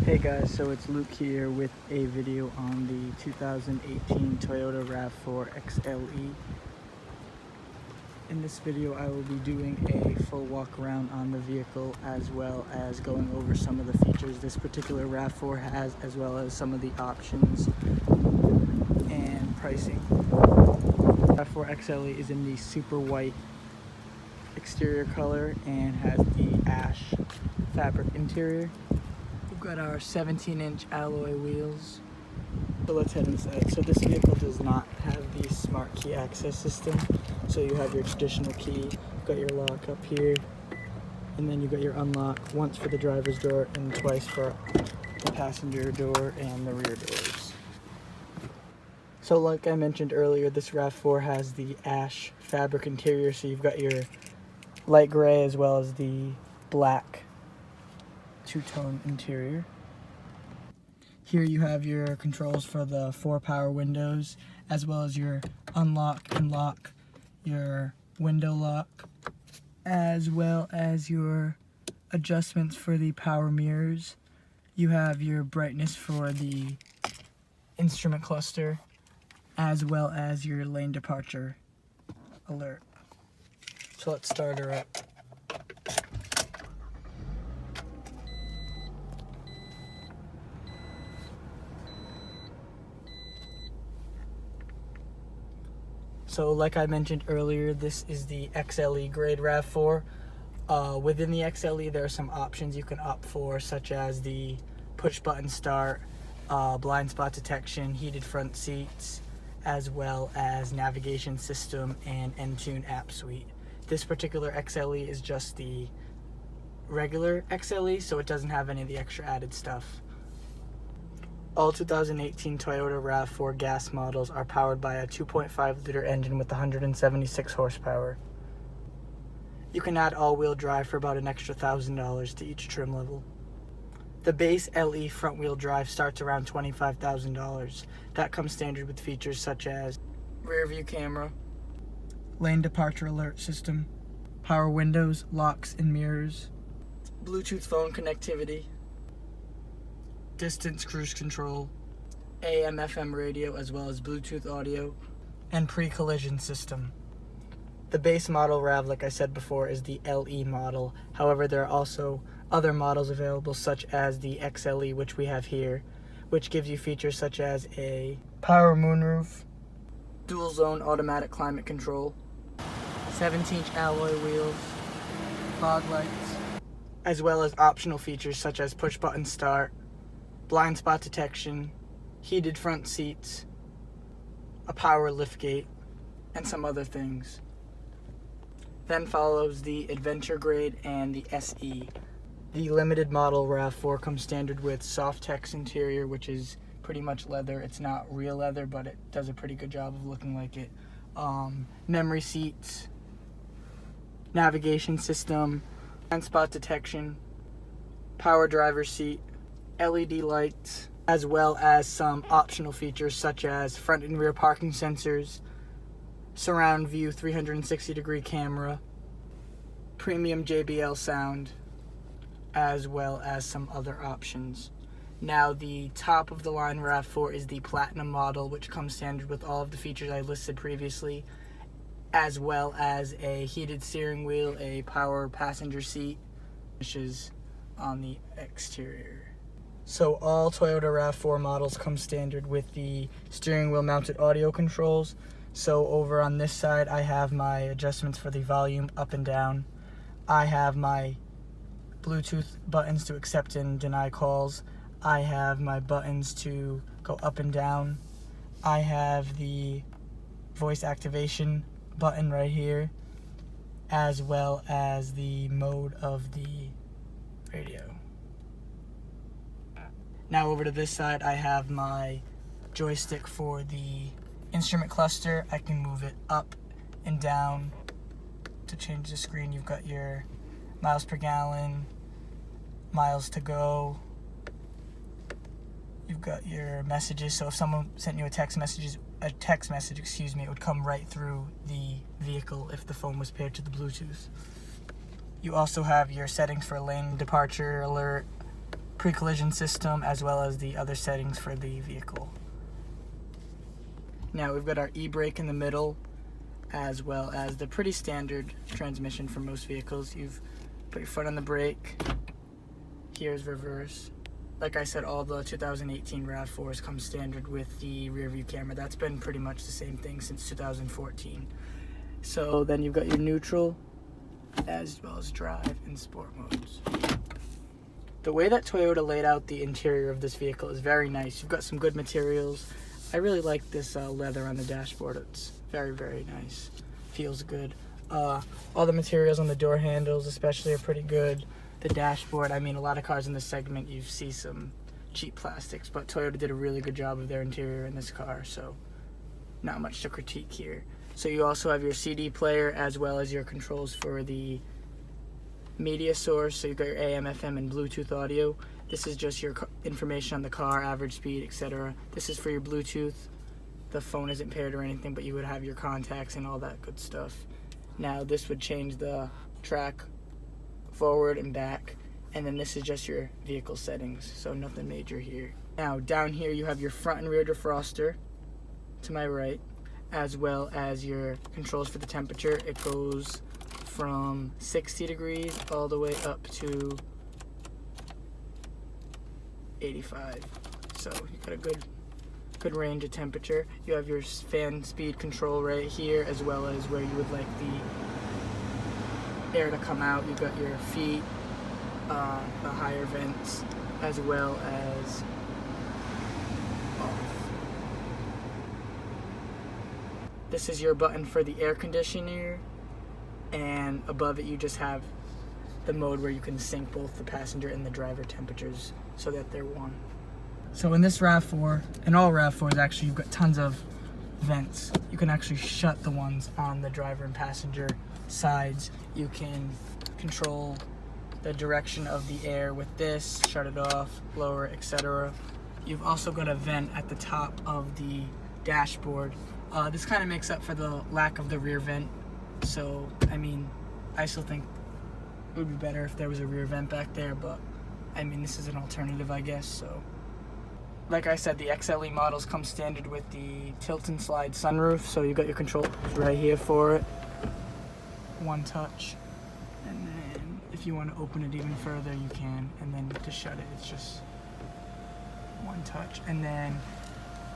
Hey guys, so it's Luke here with a video on the 2018 Toyota Rav4 XLE. In this video I will be doing a full walk around on the vehicle as well as going over some of the features this particular Rav4 has, as well as some of the options and pricing. Rav4 XLE is in the super white exterior color and has the ash fabric interior. We've got our 17-inch alloy wheels. So let's head inside. So this vehicle does not have the smart key access system. So you have your traditional key, you've got your lock up here, and then you've got your unlock, once for the driver's door and twice for the passenger door and the rear doors. So like I mentioned earlier, this Rav4 has the ash fabric interior, so you've got your light gray as well as the black two-tone interior. Here you have your controls for the 4 power windows, as well as your unlock and lock, your window lock, as well as your adjustments for the power mirrors. You have your brightness for the instrument cluster, as well as your lane departure alert. So let's start her up. So like I mentioned earlier, this is the XLE grade Rav4. Within the XLE, there are some options you can opt for, such as the push button start, blind spot detection, heated front seats, as well as navigation system and Entune app suite. This particular XLE is just the regular XLE, so it doesn't have any of the extra added stuff. All 2018 Toyota Rav4 gas models are powered by a 2.5 liter engine with 176 horsepower. You can add all-wheel drive for about an extra $1,000 to each trim level. The base LE front-wheel drive starts around $25,000. That comes standard with features such as rear view camera, lane departure alert system, power windows, locks and mirrors, Bluetooth phone connectivity, distance cruise control, AM/FM radio, as well as Bluetooth audio, and pre-collision system. The base model Rav, like I said before, is the LE model. However, there are also other models available, such as the XLE, which we have here, which gives you features such as a power moonroof, dual zone automatic climate control, 17-inch alloy wheels, fog lights, as well as optional features such as push button start, blind spot detection, heated front seats, a power liftgate, and some other things. Then follows the Adventure Grade and the SE. The limited model Rav4 comes standard with Softex interior, which is pretty much leather. It's not real leather, but it does a pretty good job of looking like it. Memory seats, navigation system, blind spot detection, power driver's seat, LED lights, as well as some optional features such as front and rear parking sensors, surround view 360-degree camera, premium JBL sound, as well as some other options. Now, the top of the line Rav4 is the Platinum model, which comes standard with all of the features I listed previously, as well as a heated steering wheel, a power passenger seat, which is on the exterior. So all Toyota Rav4 models come standard with the steering wheel mounted audio controls. So over on this side, I have my adjustments for the volume up and down. I have my Bluetooth buttons to accept and deny calls. I have my buttons to go up and down. I have the voice activation button right here, as well as the mode of the radio. Now over to this side, I have my joystick for the instrument cluster. I can move it up and down to change the screen. You've got your miles per gallon, miles to go. You've got your messages. So if someone sent you a text message, it would come right through the vehicle if the phone was paired to the Bluetooth. You also have your settings for lane departure alert, pre-collision system, as well as the other settings for the vehicle. Now we've got our e-brake in the middle, as well as the pretty standard transmission for most vehicles. You've put your foot on the brake. Here's reverse. Like I said, all the 2018 RAV4s come standard with the rear view camera. That's been pretty much the same thing since 2014. So then you've got your neutral, as well as drive and sport modes. The way that Toyota laid out the interior of this vehicle is very nice. You've got some good materials. I really like this leather on the dashboard. It's very, very nice. Feels good. All the materials on the door handles especially are pretty good. The dashboard, I mean, a lot of cars in this segment, you see some cheap plastics, but Toyota did a really good job of their interior in this car, so not much to critique here. So you also have your CD player, as well as your controls for the media source. So you've got your AM, FM, and Bluetooth audio. This is just your information on the car, average speed, etc. This is for your Bluetooth. The phone isn't paired or anything, but you would have your contacts and all that good stuff. Now this would change the track forward and back, and then this is just your vehicle settings, so nothing major here. Now down here you have your front and rear defroster to my right, as well as your controls for the temperature. It goes from 60 degrees all the way up to 85, so you've got a good range of temperature. You have your fan speed control right here, as well as where you would like the air to come out. You've got your feet, the higher vents, as well as off. This is your button for the air conditioner, and above it you just have the mode where you can sync both the passenger and the driver temperatures so that they're one. So in this RAV4, in all RAV4s actually, you've got tons of vents. You can actually shut the ones on the driver and passenger sides. You can control the direction of the air with this, shut it off, lower, etc. You've also got a vent at the top of the dashboard. This kind of makes up for the lack of the rear vent. So, I mean, I still think it would be better if there was a rear vent back there, but I mean, this is an alternative, I guess. So, like I said, the XLE models come standard with the tilt and slide sunroof, so you got your controls right here for it. One touch, and then if you want to open it even further, you can, and then to shut it, it's just one touch. And then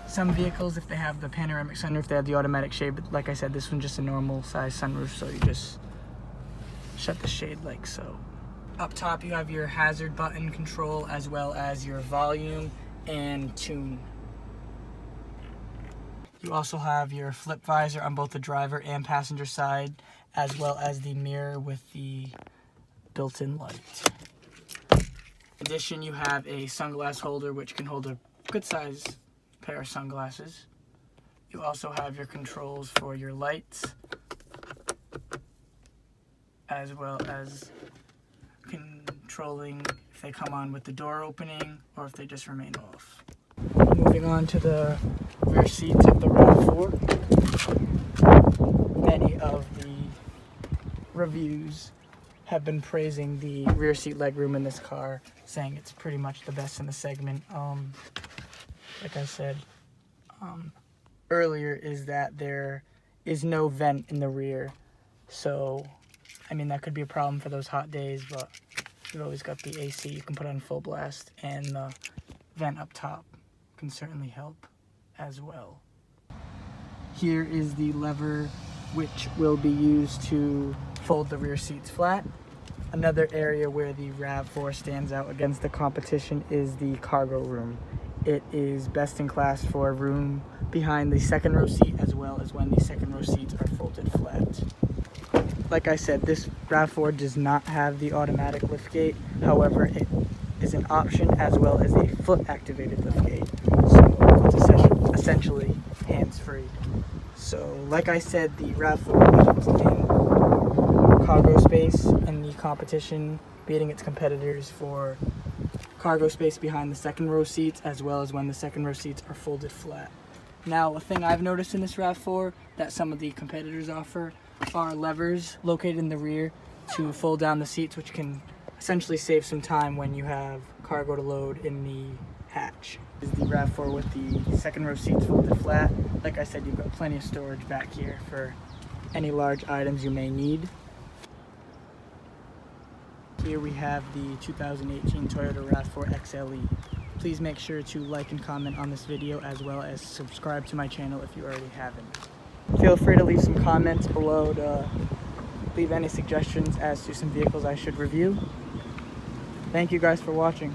some vehicles, if they have the panoramic sunroof, they have the automatic shade, but like I said, this one's just a normal size sunroof, so you just shut the shade like so. Up top you have your hazard button control, as well as your volume and tune. You also have your flip visor on both the driver and passenger side, as well as the mirror with the built-in light. In addition, you have a sunglass holder which can hold a good size pair of sunglasses. You also have your controls for your lights, as well as controlling if they come on with the door opening or if they just remain off. Moving on to the rear seats of the RAV4. Many of the reviews have been praising the rear seat legroom in this car, saying it's pretty much the best in the segment. Like I said earlier, is that there is no vent in the rear, so I mean that could be a problem for those hot days, but you've always got the AC you can put on full blast, and the vent up top can certainly help as well. Here is the lever which will be used to fold the rear seats flat. Another area where the RAV4 stands out against the competition is the cargo room. It is best in class for room behind the second row seat, as well as when the second row seats are folded flat. Like I said, this RAV4 does not have the automatic liftgate. However, it is an option, as well as a foot-activated liftgate. So it's essentially hands-free. So, like I said, the RAV4 leads in cargo space in the competition, beating its competitors for cargo space behind the second row seats, as well as when the second row seats are folded flat. Now, a thing I've noticed in this RAV4 that some of the competitors offer are levers located in the rear to fold down the seats, which can essentially save some time when you have cargo to load in the hatch. This is the Rav4 with the second row seats folded flat. Like I said, you've got plenty of storage back here for any large items you may need. Here we have the 2018 Toyota Rav4 XLE. Please make sure to like and comment on this video, as well as subscribe to my channel if you already haven't. Feel free to leave some comments below to leave any suggestions as to some vehicles I should review. Thank you guys for watching.